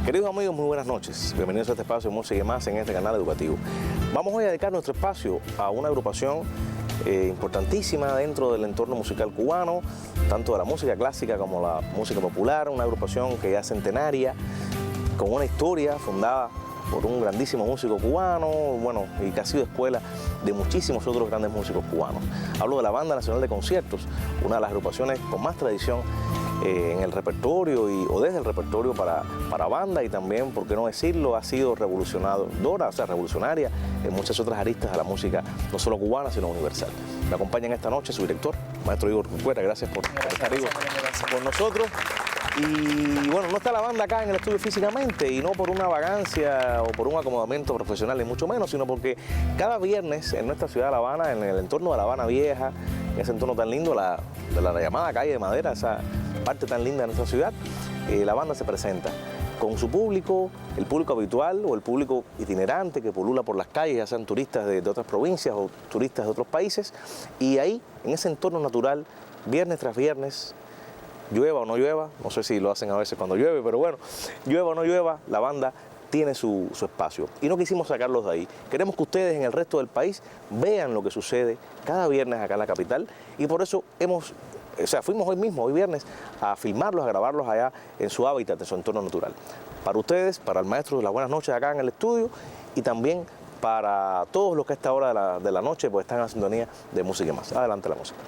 Queridos amigos, muy buenas noches. Bienvenidos a este espacio de Música y Más en este canal educativo. Vamos hoy a dedicar nuestro espacio a una agrupación importantísima dentro del entorno musical cubano, tanto de la música clásica como la música popular, una agrupación que ya es centenaria, con una historia fundada por un grandísimo músico cubano, bueno, y que ha sido escuela de muchísimos otros grandes músicos cubanos. Hablo de la Banda Nacional de Conciertos, una de las agrupaciones con más tradición en el repertorio o desde el repertorio para banda, y también, por qué no decirlo, ha sido revolucionaria, en muchas otras aristas de la música, no solo cubana, sino universal. Me acompaña en esta noche su director, maestro Igor Corcuera. Gracias por estar con nosotros. Y bueno, no está la banda acá en el estudio físicamente, y no por una vagancia o por un acomodamiento profesional, ni mucho menos, sino porque cada viernes en nuestra ciudad de La Habana, en el entorno de La Habana Vieja, en ese entorno tan lindo, de la llamada Calle de Madera, esa parte tan linda de nuestra ciudad, la banda se presenta con su público, el público habitual o el público itinerante que pulula por las calles, ya sean turistas de otras provincias o turistas de otros países, y ahí, en ese entorno natural, viernes tras viernes, llueva o no llueva, no sé si lo hacen a veces cuando llueve, pero bueno, llueva o no llueva, la banda tiene su espacio. Y no quisimos sacarlos de ahí. Queremos que ustedes en el resto del país vean lo que sucede cada viernes acá en la capital, y por eso fuimos hoy viernes, a filmarlos, a grabarlos allá en su hábitat, en su entorno natural. Para ustedes, para el maestro, las buenas noches acá en el estudio, y también para todos los que a esta hora de la noche pues están en sintonía de Música y Más. Adelante la música.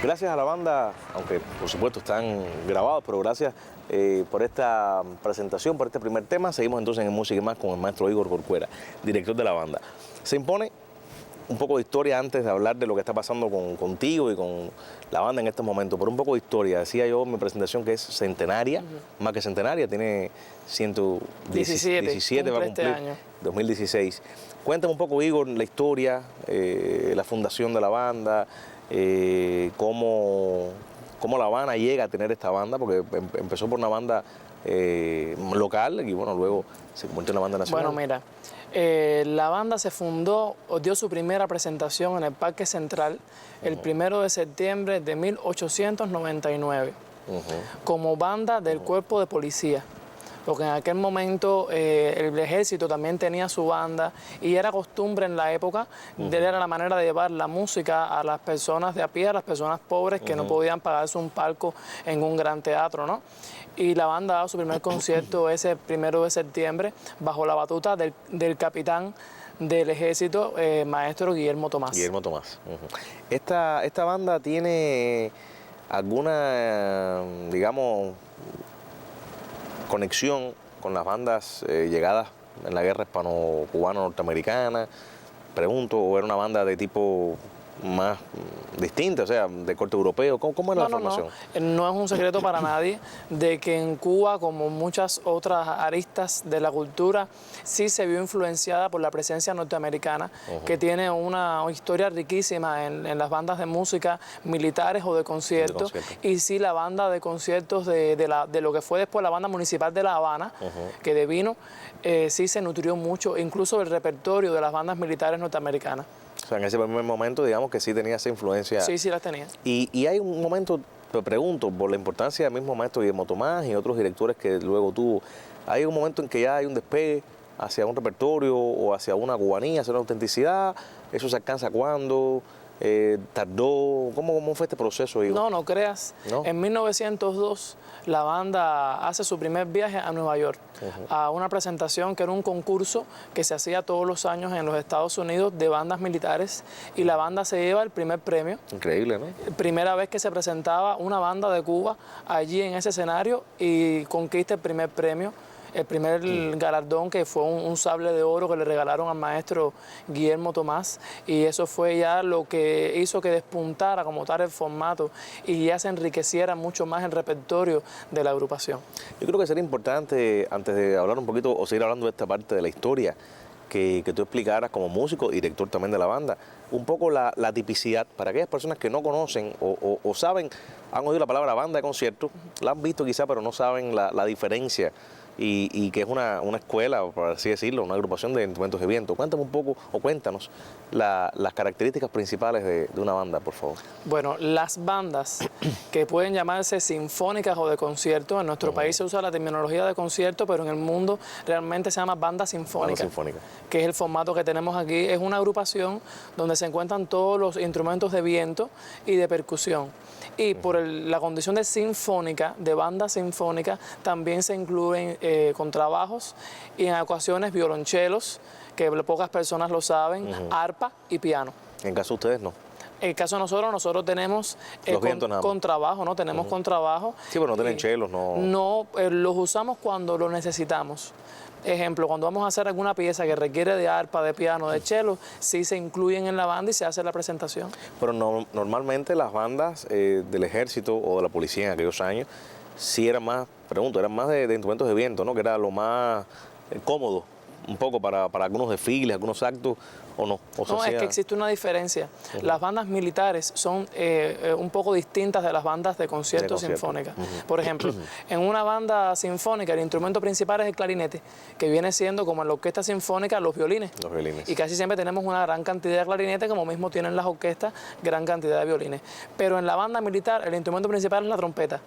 Gracias a la banda, aunque por supuesto están grabados, pero gracias por esta presentación, por este primer tema. Seguimos entonces en Música y Más con el maestro Igor Corcuera, director de la banda. Se impone un poco de historia antes de hablar de lo que está pasando contigo y con la banda en estos momentos. Por un poco de historia, decía yo en mi presentación que es centenaria, más que centenaria, tiene 117, va a cumplir, este año. 2016. Cuéntame un poco, Igor, la historia, la fundación de la banda, cómo La Habana llega a tener esta banda, porque empezó por una banda local y bueno, luego se convirtió en una banda nacional. Bueno, mira, la banda se fundó, o dio su primera presentación en el Parque Central el 1 de septiembre de 1899, como banda del Cuerpo de Policía. Porque en aquel momento el ejército también tenía su banda y era costumbre en la época, era la manera de llevar la música a las personas de a pie, a las personas pobres que no podían pagarse un palco en un gran teatro, ¿no? Y la banda daba su primer concierto ese 1 de septiembre bajo la batuta del capitán del ejército, maestro Guillermo Tomás. Guillermo Tomás. Esta banda tiene alguna, digamos, conexión con las bandas llegadas en la guerra hispano-cubano-norteamericana. Pregunto, ¿o era una banda de tipo más distinta, o sea, de corte europeo? ¿Cómo era la formación? No es un secreto para nadie de que en Cuba, como muchas otras aristas de la cultura, sí se vio influenciada por la presencia norteamericana, que tiene una historia riquísima en las bandas de música militares o de conciertos. Y sí, la banda de conciertos de lo que fue después la banda municipal de La Habana, que devino, sí se nutrió mucho, incluso del repertorio de las bandas militares norteamericanas. O sea, en ese primer momento, digamos que sí tenía esa influencia. Sí, sí las tenía. Y hay un momento, te pregunto, por la importancia del mismo maestro Guillermo Tomás y otros directores que luego tuvo, hay un momento en que ya hay un despegue hacia un repertorio o hacia una cubanía, hacia una autenticidad. ¿Eso se alcanza cuándo? ¿Tardó? ¿Cómo fue este proceso, Igor? No creas. ¿No? En 1902 la banda hace su primer viaje a Nueva York, a una presentación que era un concurso que se hacía todos los años en los Estados Unidos de bandas militares, y la banda se lleva el primer premio. Increíble, ¿no? Primera vez que se presentaba una banda de Cuba allí en ese escenario y conquista el primer premio. El primer galardón, que fue un sable de oro que le regalaron al maestro Guillermo Tomás, y eso fue ya lo que hizo que despuntara como tal el formato y ya se enriqueciera mucho más el repertorio de la agrupación. Yo creo que sería importante, antes de hablar un poquito o seguir hablando de esta parte de la historia, que tú explicaras como músico y director también de la banda, un poco la tipicidad para aquellas personas que no conocen o saben, han oído la palabra banda de concierto, la han visto quizá, pero no saben la diferencia. Y que es una escuela, por así decirlo, una agrupación de instrumentos de viento. Cuéntame un poco, o cuéntanos, las características principales de una banda, por favor. Bueno, las bandas que pueden llamarse sinfónicas o de concierto, en nuestro país se usa la terminología de concierto, pero en el mundo realmente se llama banda sinfónica, que es el formato que tenemos aquí. Es una agrupación donde se encuentran todos los instrumentos de viento y de percusión. Y por la condición de sinfónica, de banda sinfónica, también se incluyen contrabajos y en ocasiones violonchelos, que pocas personas lo saben, arpa y piano. En caso de ustedes, no. En el caso de nosotros tenemos contrabajo, ¿no? Tenemos contrabajo. Sí, pero no tienen chelos, ¿no? No, los usamos cuando lo necesitamos. Ejemplo, cuando vamos a hacer alguna pieza que requiere de arpa, de piano, de cello, sí se incluyen en la banda y se hace la presentación. Pero normalmente las bandas del ejército o de la policía en aquellos años sí eran más, eran más de instrumentos de viento, ¿no? Que era lo más cómodo, un poco para algunos desfiles, algunos actos, ¿o no? No, es que existe una diferencia. Las bandas militares son un poco distintas de las bandas de concierto sinfónicas. Por ejemplo, en una banda sinfónica el instrumento principal es el clarinete, que viene siendo, como en la orquesta sinfónica, los violines. Los violines. Y casi siempre tenemos una gran cantidad de clarinetes, como mismo tienen las orquestas, gran cantidad de violines. Pero en la banda militar el instrumento principal es la trompeta.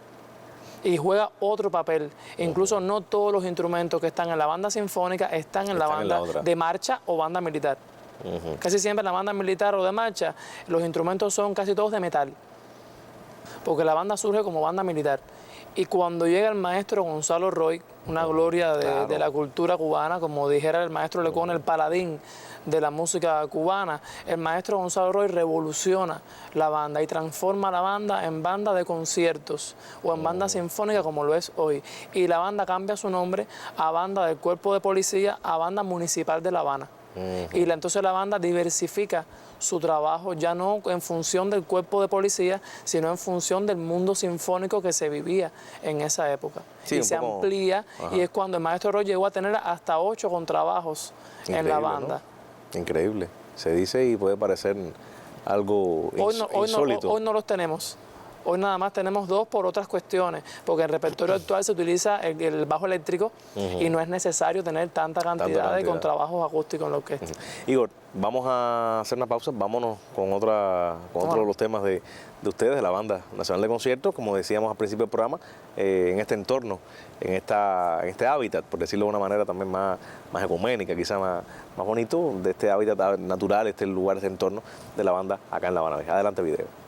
Y juega otro papel. Incluso no todos los instrumentos que están en la banda sinfónica están en la banda de marcha o banda militar. Casi siempre en la banda militar o de marcha los instrumentos son casi todos de metal, porque la banda surge como banda militar. Y cuando llega el maestro Gonzalo Roy, una gloria de la cultura cubana, como dijera el maestro Lecón, el paladín de la música cubana, el maestro Gonzalo Roy revoluciona la banda y transforma la banda en banda de conciertos o en banda sinfónica como lo es hoy. Y la banda cambia su nombre a Banda del Cuerpo de Policía, a Banda Municipal de La Habana. Y entonces la banda diversifica su trabajo ya no en función del cuerpo de policía, sino en función del mundo sinfónico que se vivía en esa época. Sí, y se amplía, y es cuando el maestro Roy llegó a tener hasta 8 contrabajos en la banda. ¿No? Increíble. Se dice y puede parecer algo insólito. Hoy no los tenemos. Hoy nada más tenemos 2 por otras cuestiones, porque en el repertorio actual se utiliza el bajo eléctrico y no es necesario tener tanta cantidad de contrabajos acústicos en la orquesta. Igor, vamos a hacer una pausa, vámonos con otro de los temas de ustedes, de la Banda Nacional de Conciertos, como decíamos al principio del programa, en este entorno, en este hábitat, por decirlo de una manera también más ecuménica, quizá más bonito, de este hábitat natural, este lugar, este entorno de la banda acá en La Habana. Adelante, video.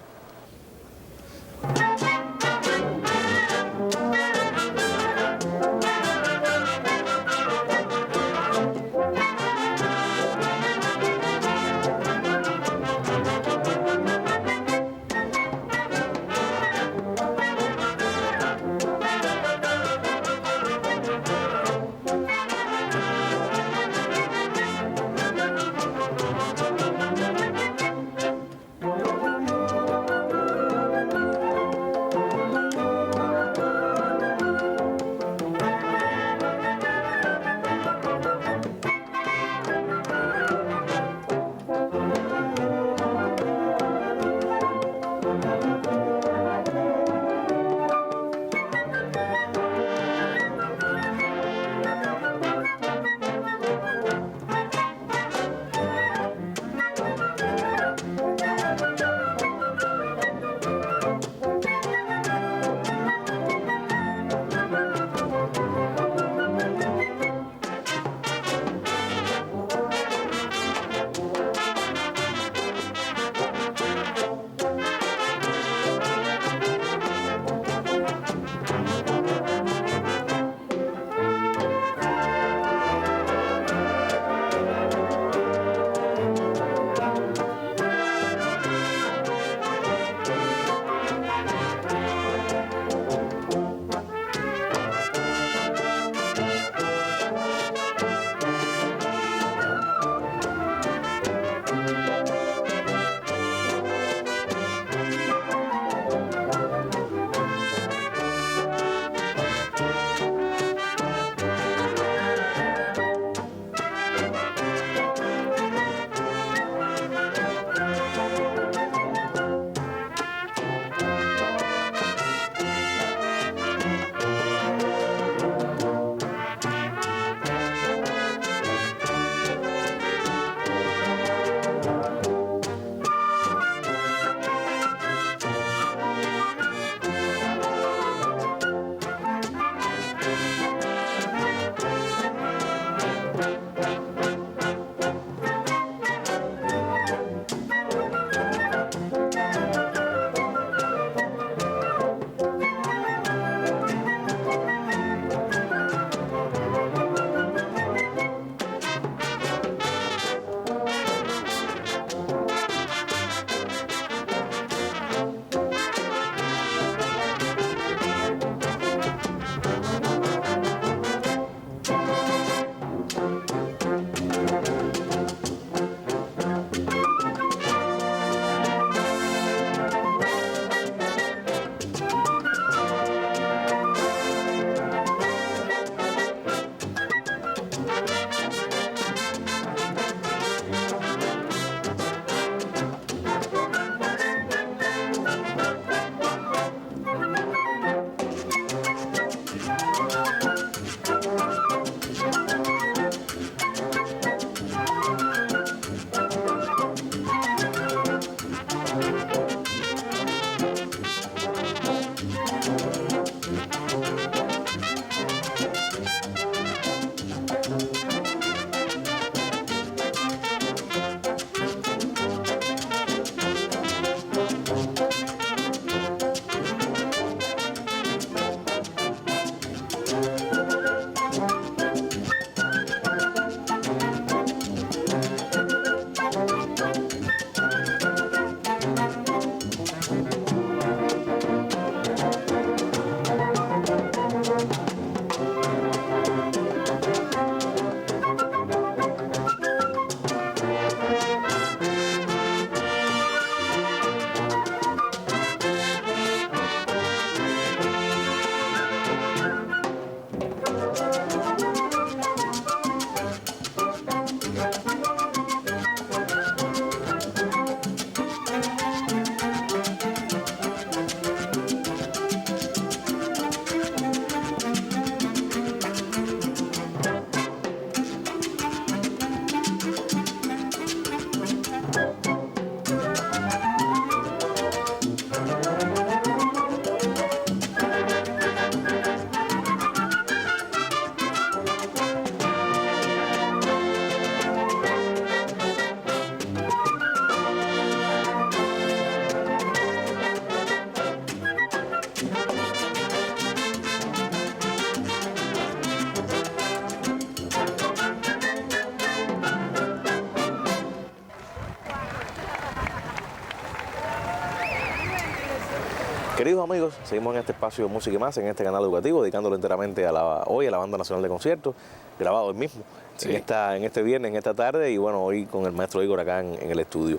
Queridos amigos, seguimos en este espacio de Música y Más, en este canal educativo, dedicándolo enteramente hoy a la Banda Nacional de Conciertos, grabado hoy mismo, Sí. en este viernes, en esta tarde, y bueno, hoy con el maestro Igor acá en el estudio.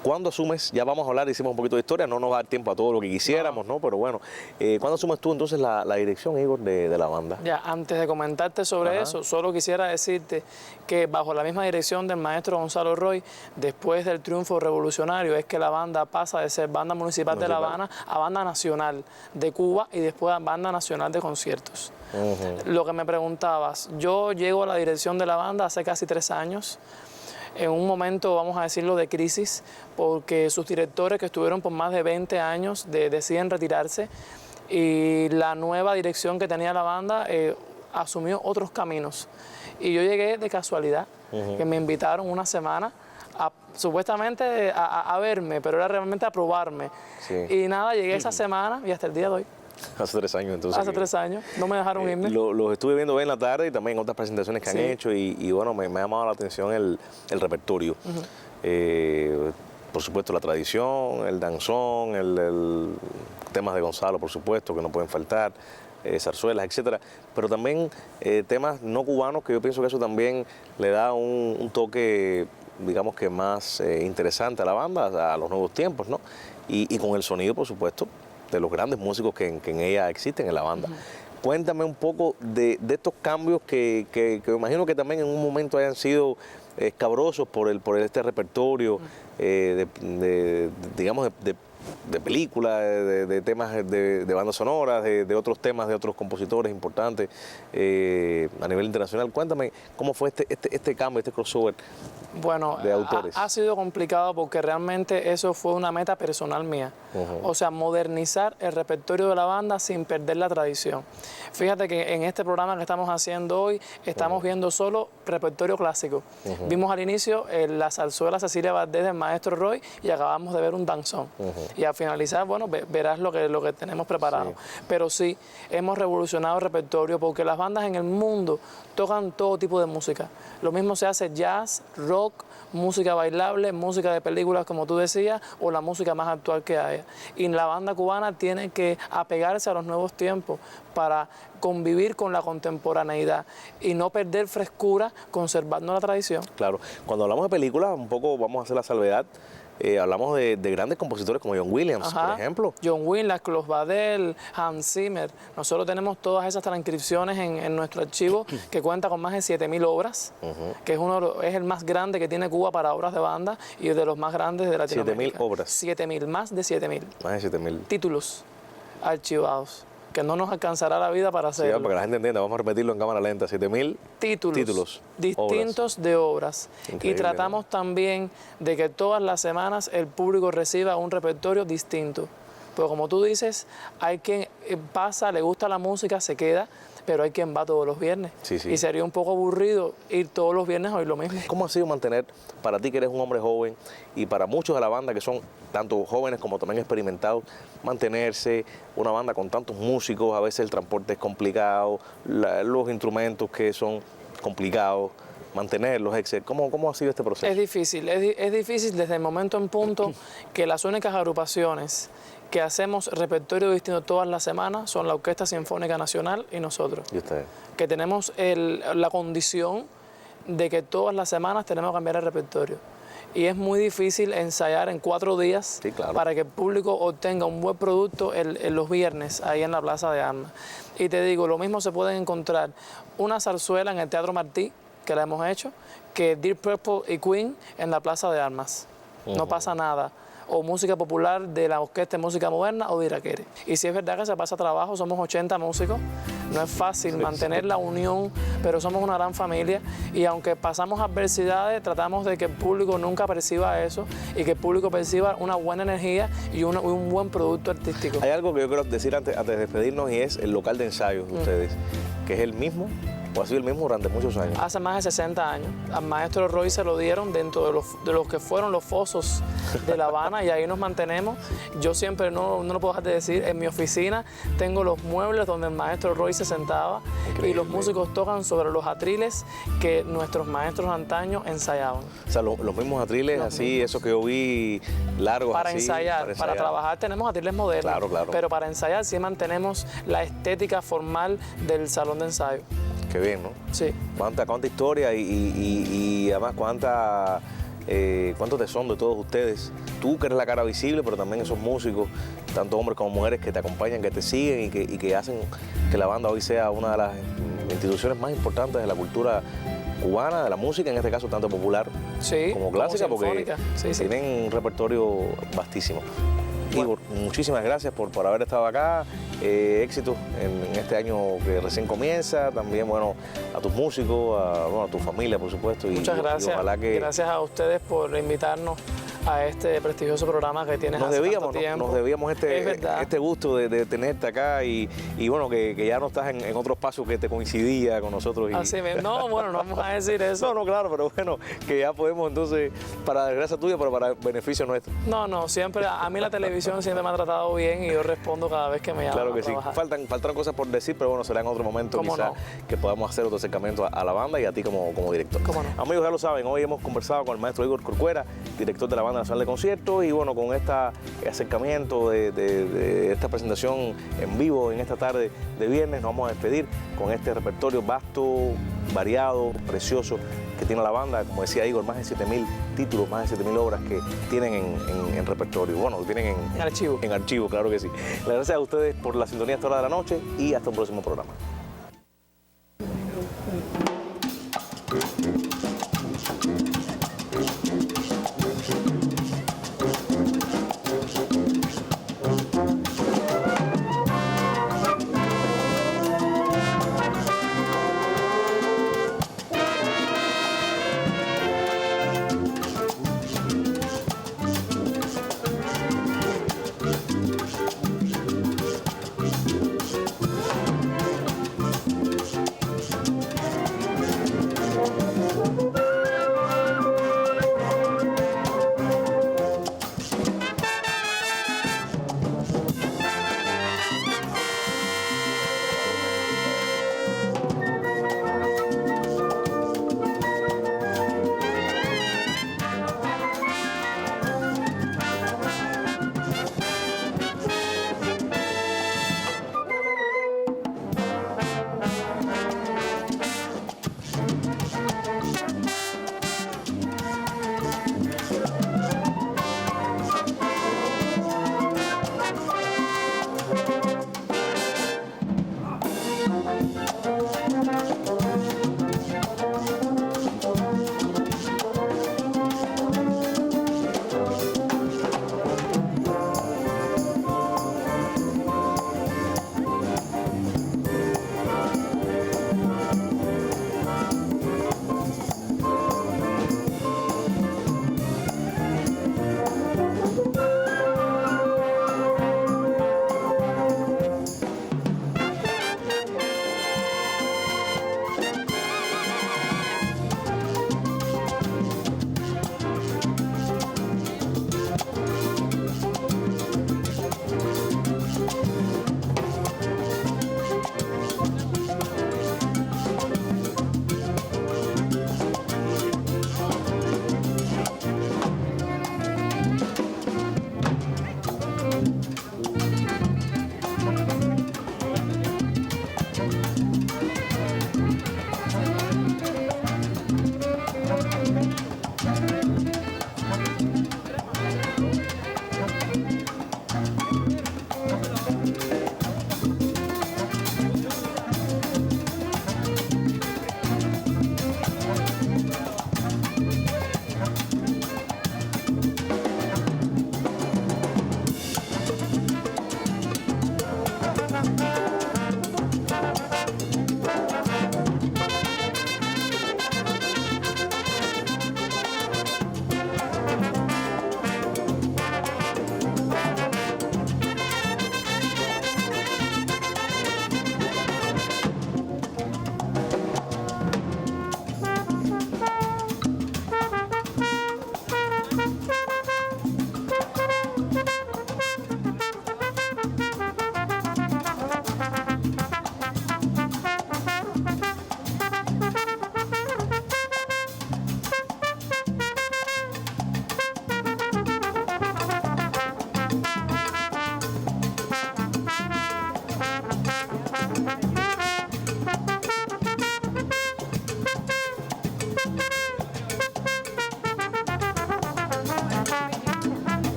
¿Cuándo asumes? Ya vamos a hablar, hicimos un poquito de historia, no nos va a dar tiempo a todo lo que quisiéramos, ¿no? Pero bueno, ¿cuándo asumes tú entonces la dirección, Igor, de la banda? Ya, antes de comentarte sobre eso, solo quisiera decirte que bajo la misma dirección del maestro Gonzalo Roy, después del triunfo revolucionario, es que la banda pasa de ser banda municipal de La Habana a banda nacional de Cuba y después a banda nacional de conciertos. Lo que me preguntabas, yo llego a la dirección de la banda hace casi 3 años, en un momento, vamos a decirlo, de crisis, porque sus directores que estuvieron por más de 20 años deciden retirarse y la nueva dirección que tenía la banda asumió otros caminos. Y yo llegué de casualidad, que me invitaron una semana supuestamente a verme, pero era realmente a probarme. Sí. Y nada, llegué esa semana y hasta el día de hoy. Hace 3 años entonces. Hace 3 años, no me dejaron irme. Los estuve viendo hoy en la tarde y también en otras presentaciones que han Sí. hecho y bueno, me ha llamado la atención el repertorio. Por supuesto la tradición, el danzón, el temas de Gonzalo, por supuesto, que no pueden faltar, zarzuelas, etcétera, pero también temas no cubanos, que yo pienso que eso también le da un toque, digamos que más interesante a la banda, a los nuevos tiempos, ¿no? Y con el sonido, por supuesto, de los grandes músicos que en ella existen en la banda. Cuéntame un poco de estos cambios que me imagino que también en un momento hayan sido escabrosos por este repertorio, digamos, de películas, de temas de bandas sonoras, de otros temas, de otros compositores importantes a nivel internacional. Cuéntame cómo fue este cambio, este crossover. Bueno, de autores. Ha sido complicado porque realmente eso fue una meta personal mía. O sea, modernizar el repertorio de la banda sin perder la tradición. Fíjate que en este programa que estamos haciendo hoy estamos viendo solo repertorio clásico. Vimos al inicio la zarzuela Cecilia Valdés del maestro Roy y acabamos de ver un danzón. Y al finalizar, bueno, verás lo que tenemos preparado. Sí. Pero sí, hemos revolucionado el repertorio porque las bandas en el mundo tocan todo tipo de música. Lo mismo se hace jazz, rock, música bailable, música de películas, como tú decías, o la música más actual que haya. Y la banda cubana tiene que apegarse a los nuevos tiempos para convivir con la contemporaneidad y no perder frescura conservando la tradición. Claro, cuando hablamos de películas, un poco vamos a hacer la salvedad. Hablamos de grandes compositores como John Williams, por ejemplo. John Williams, Klaus Badel, Hans Zimmer. Nosotros tenemos todas esas transcripciones en nuestro archivo que cuenta con más de 7.000 obras, que es el más grande que tiene Cuba para obras de banda y de los más grandes de Latinoamérica. 7.000 obras. 7.000, más de 7.000. Más de 7.000. Títulos archivados, que no nos alcanzará la vida para Sí, hacerlo. para que la gente entienda, vamos a repetirlo en cámara lenta, 7.000 títulos distintos obras. de obras. Increíble, Y tratamos también de que todas las semanas el público reciba un repertorio distinto. Pero como tú dices, hay quien pasa, le gusta la música, se queda, pero hay quien va todos los viernes. Sí, sí. Y sería un poco aburrido ir todos los viernes a oír lo mismo. ¿Cómo ha sido mantener, para ti que eres un hombre joven y para muchos de la banda que son tanto jóvenes como también experimentados, mantenerse una banda con tantos músicos? A veces el transporte es complicado, los instrumentos que son complicados, mantenerlos, etc. ¿Cómo ha sido este proceso? Es difícil desde el momento en punto que las únicas agrupaciones que hacemos repertorio distinto todas las semanas son la Orquesta Sinfónica Nacional y nosotros, ¿Y usted? que tenemos la condición de que todas las semanas tenemos que cambiar el repertorio. Y es muy difícil ensayar en 4 días Sí, claro. para que el público obtenga un buen producto en los viernes ahí en la Plaza de Armas. Y te digo, lo mismo se pueden encontrar una zarzuela en el Teatro Martí, que la hemos hecho, que Deep Purple y Queen en la Plaza de Armas. No pasa nada. O música popular de la Orquesta de Música Moderna o de Iraquere. Y si es verdad que se pasa trabajo, somos 80 músicos, no es fácil mantener la unión, pero somos una gran familia y aunque pasamos adversidades, tratamos de que el público nunca perciba eso y que el público perciba una buena energía y un buen producto artístico. Hay algo que yo quiero decir antes de despedirnos y es el local de ensayos de ustedes, que es el mismo ¿O ha sido el mismo durante muchos años? Hace más de 60 años. Al maestro Roy se lo dieron dentro de los que fueron los fosos de La Habana y ahí nos mantenemos. Yo siempre, no lo puedo dejar de decir, en mi oficina tengo los muebles donde el maestro Roy se sentaba. Increíble. Y los músicos tocan sobre los atriles que nuestros maestros antaño ensayaban. O sea, los mismos atriles, así, esos que yo vi largos. Para así, ensayar, para trabajar tenemos atriles modernos. Claro, claro. Pero para ensayar sí mantenemos la estética formal del salón de ensayo. Qué bien, ¿no? Sí. Cuánta historia y además cuánto tesón de todos ustedes. Tú que eres la cara visible, pero también esos músicos, tanto hombres como mujeres que te acompañan, que te siguen y que hacen que la banda hoy sea una de las instituciones más importantes de la cultura cubana, de la música, en este caso tanto popular como clásica, porque tienen un repertorio vastísimo. Igor, muchísimas gracias por haber estado acá. Éxito en este año que recién comienza. También, bueno, a tus músicos, a tu familia, por supuesto. Muchas gracias. Y ojalá que... Gracias a ustedes por invitarnos a este prestigioso programa que tienes hace tanto tiempo. Nos debíamos este gusto de tenerte acá y bueno, que ya no estás en otro espacio que te coincidía con nosotros. Así mismo. No, bueno, no vamos a decir eso. No, claro, pero bueno, que ya podemos entonces, para desgracia tuya, pero para beneficio nuestro. No, siempre, a mí la televisión siempre me ha tratado bien y yo respondo cada vez que me llaman. Claro que sí. Faltan cosas por decir, pero bueno, será en otro momento quizás que podamos hacer otro acercamiento a la banda y a ti como director. ¿Cómo no? Amigos, ya lo saben, hoy hemos conversado con el maestro Igor Corcuera, director de la Banda Nacional de Conciertos, y bueno, con este acercamiento de esta presentación en vivo en esta tarde de viernes, nos vamos a despedir con este repertorio vasto, variado, precioso que tiene la banda. Como decía Igor, más de 7.000 títulos, más de 7.000 obras que tienen en repertorio. Bueno, lo tienen en archivo. En archivo, claro que sí. Les gracias a ustedes por la sintonía a esta hora de la noche y hasta un próximo programa.